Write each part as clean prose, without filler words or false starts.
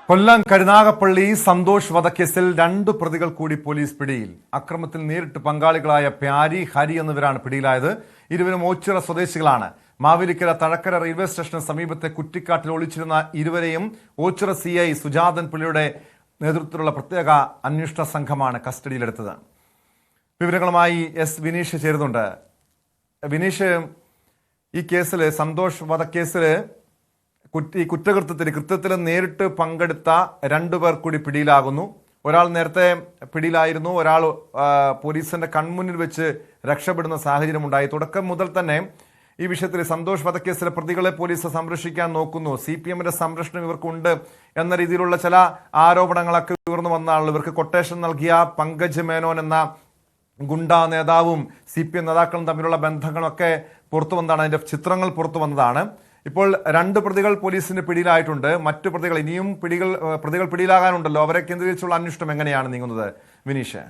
കൊല്ലം കരുനാഗപ്പള്ളി സന്തോഷ് വധക്കേസിൽ 2 പ്രതികൾ കൂടി പോലീസ് പിടിയിൽ. അക്രമത്തിൽ നേരിട്ട് പങ്കാളികളായ പ്യാരി, ഹരി എന്നിവരാണ് പിടിയിലായത്. ഇരുവരും ഓച്ചിറ സ്വദേശികളാണ്. മാവേലിക്കര തഴക്കര റെയിൽവേ സ്റ്റേഷന് സമീപത്തെ കുറ്റിക്കാട്ടിൽ ഒളിച്ചിരുന്ന ഇരുവരെയും ഓച്ചിറ CI സുജാതൻ പിള്ളയുടെ നേതൃത്വത്തിലുള്ള പ്രത്യേക അന്വേഷണ സംഘമാണ് കസ്റ്റഡിയിലെടുത്തത്. വിവരങ്ങളുമായി എസ് വിനീഷ് ചേരുന്നുണ്ട്. വിനീഷ്, ഈ കേസിൽ സന്തോഷ് വധക്കേസിൽ ഈ കൃത്യത്തിൽ നേരിട്ട് പങ്കെടുത്ത 2 പേർ കൂടി പിടിയിലാകുന്നു. ഒരാൾ നേരത്തെ പിടിയിലായിരുന്നു, ഒരാൾ പോലീസിന്റെ കൺമുന്നിൽ വെച്ച് രക്ഷപ്പെടുന്ന സാഹചര്യമുണ്ടായി. തുടക്കം മുതൽ തന്നെ ഈ വിഷയത്തിൽ സന്തോഷ് വധക്കേസിലെ പ്രതികളെ പോലീസ് സംരക്ഷിക്കാൻ നോക്കുന്നു, CPMന്റെ സംരക്ഷണം ഇവർക്കുണ്ട് എന്ന രീതിയിലുള്ള ചില ആരോപണങ്ങളൊക്കെ ഉയർന്നു വന്നതാണ്. ഇവർക്ക് കൊട്ടേഷൻ നൽകിയ പങ്കജ് മേനോൻ എന്ന ഗുണ്ടാ നേതാവും CPM നേതാക്കളും തമ്മിലുള്ള ബന്ധങ്ങളൊക്കെ പുറത്തു വന്നതാണ്, അതിന്റെ ചിത്രങ്ങൾ പുറത്തു വന്നതാണ്. ഇപ്പോൾ 2 പ്രതികൾ പോലീസിന്റെ പിടിയിലായിട്ടുണ്ട്. മറ്റു പ്രതികൾ ഇനിയും പ്രതികൾ പിടിയിലാകാനുണ്ടല്ലോ. അവരെ കേന്ദ്രീകരിച്ചുള്ള അന്വേഷണം എങ്ങനെയാണ് നീങ്ങുന്നത് വിനീഷ്?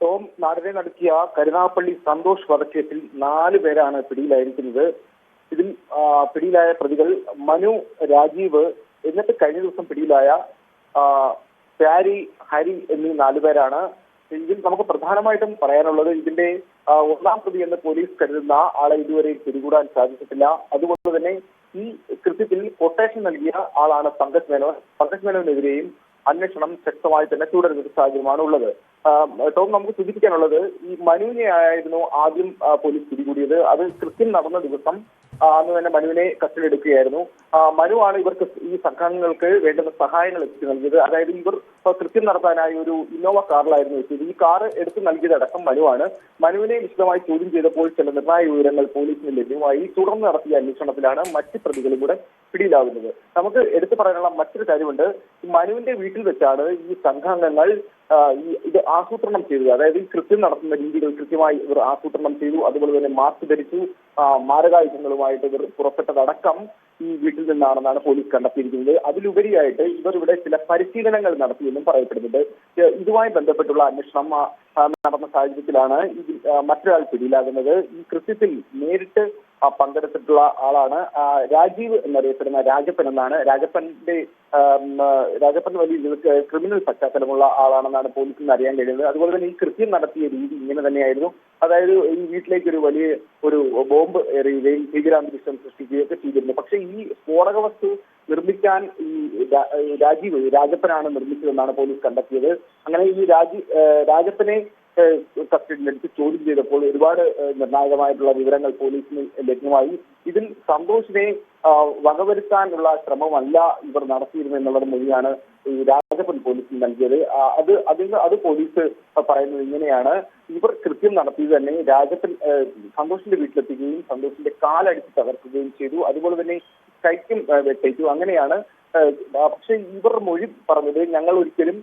ടോം, നാടിനെ നടത്തിയ കരുനാഗപ്പള്ളി സന്തോഷ് വധക്കേസിൽ 4 പേരാണ് പിടിയിലായിരിക്കുന്നത്. ഇതിൽ പിടിയിലായ പ്രതികൾ മനു, രാജീവ്, എന്നിട്ട് കഴിഞ്ഞ ദിവസം പിടിയിലായ പ്യാരി, ഹരി എന്നീ 4 പേരാണ്. ഇതിൽ നമുക്ക് പ്രധാനമായിട്ടും പറയാനുള്ളത് ഇതിന്റെ 1ാം പ്രതി എന്ന് പോലീസ് കരുതുന്ന ആളെ ഇതുവരെ പിടികൂടാൻ സാധിച്ചിട്ടില്ല. അതുകൊണ്ട് തന്നെ ഈ കൃത്യത്തിൽ കൊട്ടേഷൻ നൽകിയ ആളാണ് പങ്കജ് മേനോൻ. പങ്കജ് മേനോനെതിരെയും അന്വേഷണം ശക്തമായി തന്നെ തുടരുന്ന ഒരു സാഹചര്യമാണ് ഉള്ളത്. ടോം, നമുക്ക് സൂചിപ്പിക്കാനുള്ളത് ഈ മനുവിനെ ആയിരുന്നു ആദ്യം പോലീസ് പിടികൂടിയത്. അത് കൃത്യം നടന്ന ദിവസം അന്ന് തന്നെ മനുവിനെ കസ്റ്റഡി എടുക്കുകയായിരുന്നു. മനുവാണ് ഇവർക്ക് ഈ സംഘങ്ങൾക്ക് വേണ്ടുന്ന സഹായങ്ങൾ എത്തിച്ചു നൽകിയത്. അതായത് ഇവർ കൃത്യം നടത്താനായി ഒരു ഇന്നോവ കാറിലായിരുന്നു എത്തിയത്. ഈ കാർ എടുത്തു നൽകിയതടക്കം മനുവാണ്. മനുവിനെ വിശദമായി ചോദ്യം ചെയ്തപ്പോൾ ചില നിർണായക വിവരങ്ങൾ പോലീസിന് ലഭ്യമായി. തുടർന്ന് നടത്തിയ അന്വേഷണത്തിലാണ് മറ്റ് പ്രതികളും കൂടെ പിടിയിലാകുന്നത്. നമുക്ക് എടുത്തു പറയാനുള്ള മറ്റൊരു കാര്യമുണ്ട്. മനുവിന്റെ വീട്ടിൽ വെച്ചാണ് ഈ സംഘാംഗങ്ങൾ ഇത് ആസൂത്രണം ചെയ്തത്. അതായത് ഈ കൃത്യം നടത്തുന്ന രീതികൾ കൃത്യമായി ഇവർ ആസൂത്രണം ചെയ്തു. അതുപോലെ തന്നെ മാസ്ക് ധരിച്ചു, മാരകായുധങ്ങളുമായിട്ട് ഇവർ പുറപ്പെട്ടതടക്കം ഈ വീട്ടിൽ നിന്നാണെന്നാണ് പോലീസ് കണ്ടെത്തിയിരിക്കുന്നത്. അതിലുപരിയായിട്ട് ഇവർ ഇവിടെ ചില പരിശീലനങ്ങൾ നടത്തിയെന്നും പറയപ്പെടുന്നുണ്ട്. ഇതുമായി ബന്ധപ്പെട്ടുള്ള അന്വേഷണം നടന്ന സാഹചര്യത്തിലാണ് മറ്റൊരാൾ പിടിയിലാകുന്നത്. ഈ കൃത്യത്തിൽ നേരിട്ട് പങ്കെടുത്തിട്ടുള്ള ആളാണ് രാജീവ് എന്നറിയപ്പെടുന്ന രാജപ്പൻ എന്നാണ്. രാജപ്പൻ വലിയ ക്രിമിനൽ പശ്ചാത്തലമുള്ള ആളാണെന്നാണ് പോലീസിന് അറിയാൻ കഴിയുന്നത്. അതുപോലെ തന്നെ ഈ കൃത്യം നടത്തിയ രീതി ഇങ്ങനെ തന്നെയായിരുന്നു. അതായത് ഈ വീട്ടിലേക്ക് ഒരു ബോംബ് എറിയുകയും ഭീകരാന്തരീക്ഷം സൃഷ്ടിക്കുകയൊക്കെ ചെയ്തിരുന്നു. പക്ഷെ ഈ സ്ഫോടക വസ്തു നിർമ്മിക്കാൻ ഈ രാജപ്പനാണ് നിർമ്മിച്ചതെന്നാണ് പോലീസ് കണ്ടെത്തിയത്. അങ്ങനെ ഈ രാജപ്പനെ കസ്റ്റഡിയിലെടുത്ത് ചോദ്യം ചെയ്തപ്പോൾ ഒരുപാട് നിർണായകമായിട്ടുള്ള വിവരങ്ങൾ പോലീസിന് ലഭ്യമായി. ഇതിൽ സന്തോഷിനെ വകവരുത്താനുള്ള ശ്രമമല്ല ഇവർ നടത്തിയിരുന്നു എന്നുള്ളത് മൊഴിയാണ് ഈ രാജപ്പൻ പോലീസിന് നൽകിയത്. അത് പോലീസ് പറയുന്നത് ഇങ്ങനെയാണ്: ഇവർ കൃത്യം നടത്തിയത് തന്നെ രാജപ്പൻ സന്തോഷിന്റെ വീട്ടിലെത്തുകയും സന്തോഷിന്റെ കാലടിച്ച് തകർക്കുകയും ചെയ്തു. അതുപോലെ തന്നെ കൈക്കും വെട്ടേറ്റു. അങ്ങനെയാണ്. പക്ഷെ ഇവർ മൊഴി പറഞ്ഞത് ഞങ്ങൾ ഒരിക്കലും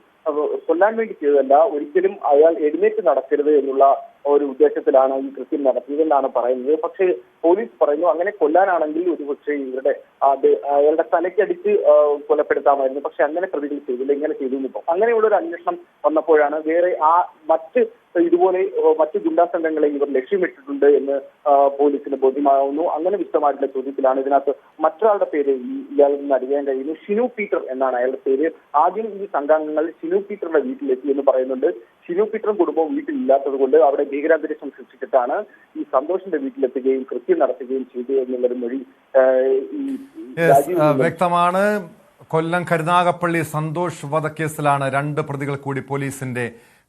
കൊല്ലാൻ വേണ്ടി ചെയ്തതല്ല, ഒരിക്കലും അയാൾ എഴുന്നേറ്റ് നടക്കരുത് എന്നുള്ള ഒരു ഉദ്ദേശത്തിലാണ് ഈ കൃത്യം നടത്തിയതെന്നാണ് പറയുന്നത്. പക്ഷേ പോലീസ് പറയുന്നു അങ്ങനെ കൊല്ലാനാണെങ്കിൽ ഒരുപക്ഷെ അയാളുടെ തലയ്ക്കടിച്ച് കൊലപ്പെടുത്താമായിരുന്നു. പക്ഷെ അങ്ങനെ പ്രതികൾ ചെയ്തില്ല, ഇങ്ങനെ ചെയ്തു. അങ്ങനെയുള്ള ഒരു അന്വേഷണം വന്നപ്പോഴാണ് വേറെ ഇതുപോലെ മറ്റു ഗുണ്ടാ സംഘങ്ങളെ ഇവർ ലക്ഷ്യമിട്ടിട്ടുണ്ട് എന്ന് പോലീസിന് ബോധ്യമാകുന്നു. അങ്ങനെ വിശദമായിട്ടുള്ള ചോദ്യത്തിലാണ് ഇതിനകത്ത് മറ്റൊരാളുടെ പേര് ഇയാളിൽ നിന്ന് അറിയാൻ കഴിയുന്നു. ഷിനു പീറ്റർ എന്നാണ് അയാളുടെ പേര്. ആദ്യം ഈ സംഘാംഗങ്ങൾ ഷിനു പീറ്ററുടെ വീട്ടിലെത്തി എന്ന് പറയുന്നുണ്ട്. ഷിനു പീറ്ററും കുടുംബവും വീട്ടിലില്ലാത്തത് കൊണ്ട് അവിടെ ഭീകരാന്തരീക്ഷം സൃഷ്ടിച്ചിട്ടാണ് ഈ സന്തോഷിന്റെ വീട്ടിലെത്തുകയും കൃത്യം നടത്തുകയും ചെയ്തു എന്നുള്ളൊരു മൊഴി വ്യക്തമാണ്. കൊല്ലം കരുനാഗപ്പള്ളി സന്തോഷ് വധക്കേസിലാണ് 2 പ്രതികൾ കൂടി പോലീസിന്റെ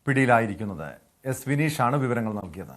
പിടിയിലായിരിക്കുന്നത്. എസ് വിനീഷാണ് വിവരങ്ങൾ നൽകിയത്.